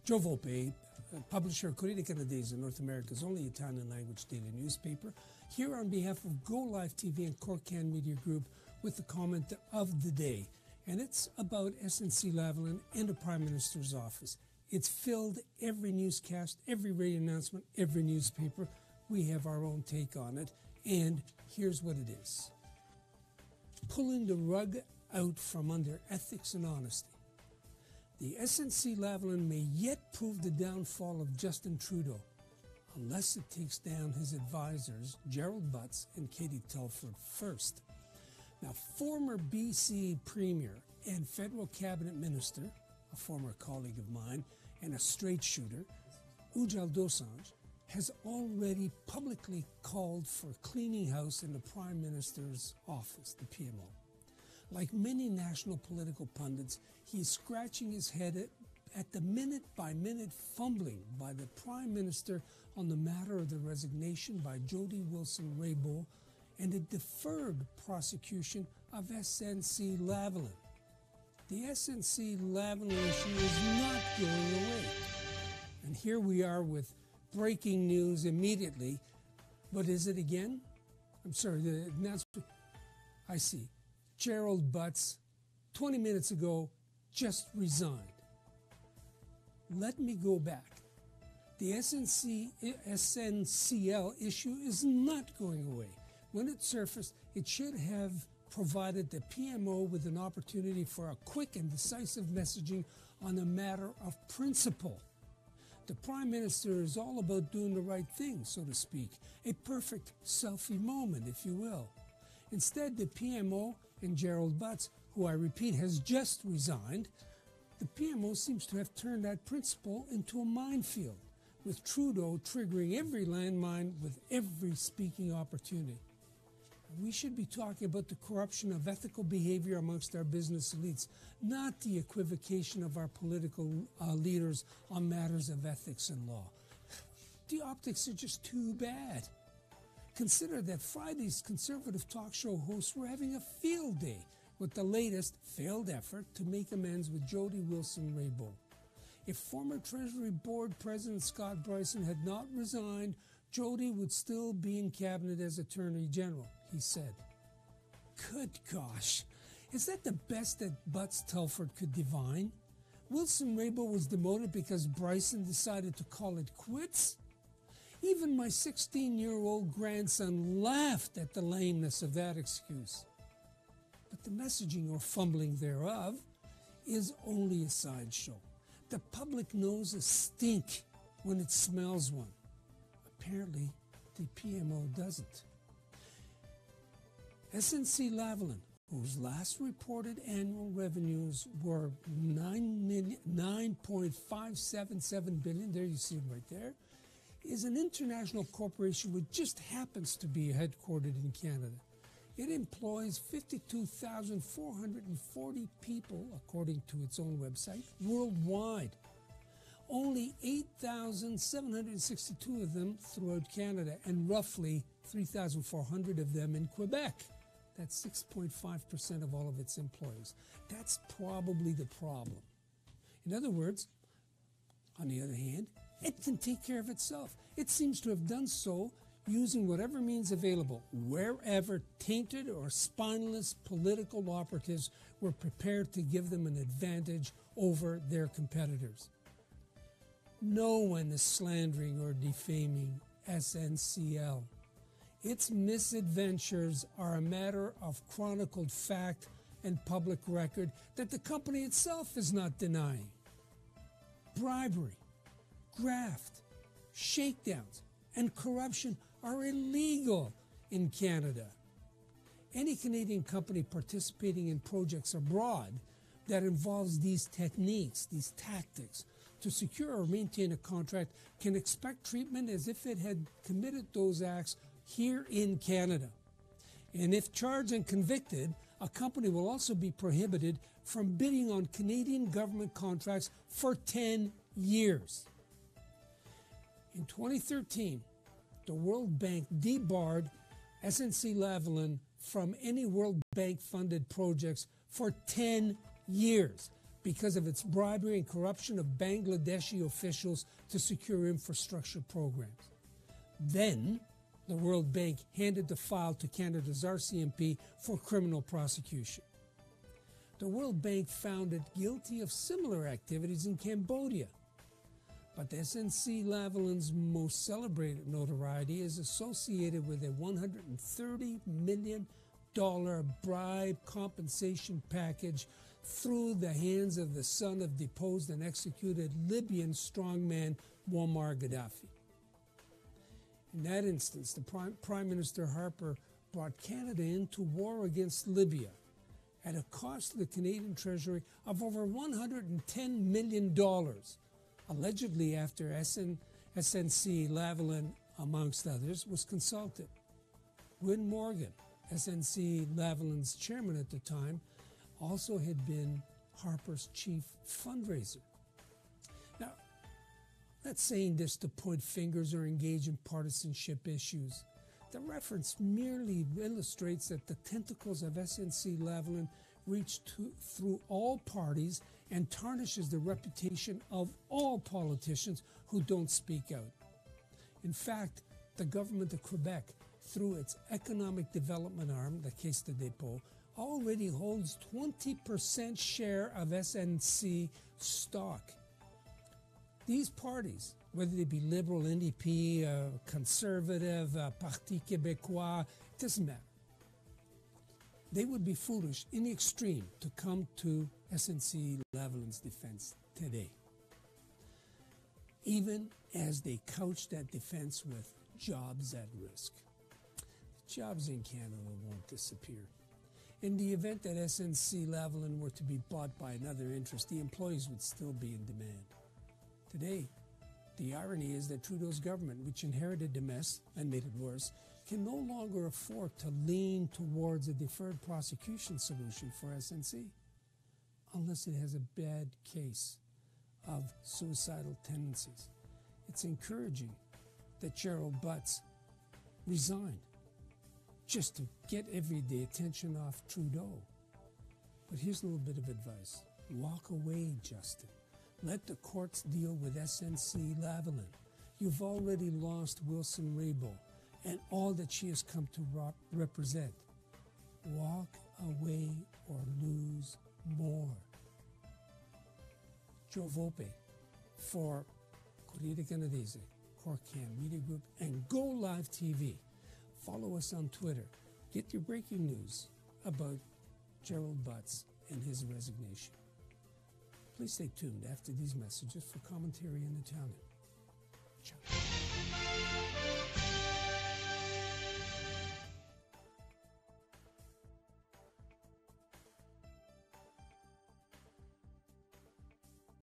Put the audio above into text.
Joe Volpe, publisher of Corriere Canadese, North America's only Italian-language daily newspaper, here on behalf of Go Live TV and Corcan Media Group with the comment of the day. And it's about SNC-Lavalin and the Prime Minister's office. It's filled every newscast, every radio announcement, every newspaper. We have our own take on it, and here's what it is. Pulling the rug out from under ethics and honesty. The SNC-Lavalin may yet prove the downfall of Justin Trudeau, unless it takes down his advisors, Gerald Butts and Katie Telford, first. Now, former BC Premier and Federal Cabinet Minister, a former colleague of mine, and a straight shooter, Ujjal Dosanjh, has already publicly called for cleaning house in the Prime Minister's office, the PMO. Like many national political pundits, he is scratching his head at the minute-by-minute fumbling by the Prime Minister on the matter of the resignation by Jody Wilson-Raybould and the deferred prosecution of SNC-Lavalin. The SNC-Lavalin issue is not going away. And here we are with breaking news immediately. But is it again? I'm sorry, the announcement. I see. Gerald Butts, 20 minutes ago, just resigned. Let me go back. The SNCL issue is not going away. When it surfaced, it should have provided the PMO with an opportunity for a quick and decisive messaging on a matter of principle. The Prime Minister is all about doing the right thing, so to speak, a perfect selfie moment, if you will. Instead, the PMO and Gerald Butts, who I repeat has just resigned, the PMO seems to have turned that principle into a minefield, with Trudeau triggering every landmine with every speaking opportunity. We should be talking about the corruption of ethical behavior amongst our business elites, not the equivocation of our political leaders on matters of ethics and law. The optics are just too bad. Consider that Friday's conservative talk show hosts were having a field day with the latest failed effort to make amends with Jody Wilson-Raybould. If former Treasury Board President Scott Bryson had not resigned, Jody would still be in cabinet as Attorney General, he said. Good gosh, is that the best that Butts Telford could divine? Wilson-Raybould was demoted because Bryson decided to call it quits? Even my 16-year-old grandson laughed at the lameness of that excuse. But the messaging or fumbling thereof is only a sideshow. The public knows a stink when it smells one. Apparently, the PMO doesn't. SNC-Lavalin, whose last reported annual revenues were $9.577 billion, there you see it right there, is an international corporation which just happens to be headquartered in Canada. It employs 52,440 people, according to its own website, worldwide. Only 8,762 of them throughout Canada, and roughly 3,400 of them in Quebec. That's 6.5% of all of its employees. That's probably the problem. In other words, on the other hand, it can take care of itself. It seems to have done so using whatever means available, wherever tainted or spineless political operatives were prepared to give them an advantage over their competitors. No one is slandering or defaming SNCL. Its misadventures are a matter of chronicled fact and public record that the company itself is not denying. Bribery, graft, shakedowns, and corruption are illegal in Canada. Any Canadian company participating in projects abroad that involves these techniques, these tactics, to secure or maintain a contract can expect treatment as if it had committed those acts here in Canada. And if charged and convicted, a company will also be prohibited from bidding on Canadian government contracts for 10 years. In 2013, the World Bank debarred SNC-Lavalin from any World Bank-funded projects for 10 years because of its bribery and corruption of Bangladeshi officials to secure infrastructure programs. Then, the World Bank handed the file to Canada's RCMP for criminal prosecution. The World Bank found it guilty of similar activities in Cambodia. But SNC-Lavalin's most celebrated notoriety is associated with a $130 million bribe compensation package through the hands of the son of deposed and executed Libyan strongman Muammar Gaddafi. In that instance, the Prime Minister Harper brought Canada into war against Libya at a cost to the Canadian Treasury of over $110 million, allegedly after SNC-Lavalin, amongst others, was consulted. Win Morgan, SNC-Lavalin's chairman at the time, also had been Harper's chief fundraiser. Now, not saying this to point fingers or engage in partisanship issues. The reference merely illustrates that the tentacles of SNC-Lavalin reach through all parties and tarnishes the reputation of all politicians who don't speak out. In fact, the government of Quebec, through its economic development arm, the Caisse de dépôt, already holds 20% share of SNC stock. These parties, whether they be Liberal, NDP, Conservative, Parti Québécois, it doesn't matter. They would be foolish in the extreme to come to SNC-Lavalin's defense today, even as they couch that defense with jobs at risk. Jobs in Canada won't disappear. In the event that SNC-Lavalin were to be bought by another interest, the employees would still be in demand. Today, the irony is that Trudeau's government, which inherited the mess and made it worse, can no longer afford to lean towards a deferred prosecution solution for SNC, unless it has a bad case of suicidal tendencies. It's encouraging that Gerald Butts resigned just to get everyday attention off Trudeau. But here's a little bit of advice. Walk away, Justin. Let the courts deal with SNC-Lavalin. You've already lost Wilson Raybould and all that she has come to represent. Walk away or lose more. Joe Volpe for Corriere Canadese, Corcan Media Group, and Go Live TV. Follow us on Twitter. Get your breaking news about Gerald Butts and his resignation. Please stay tuned after these messages for commentary and Italian. Ciao.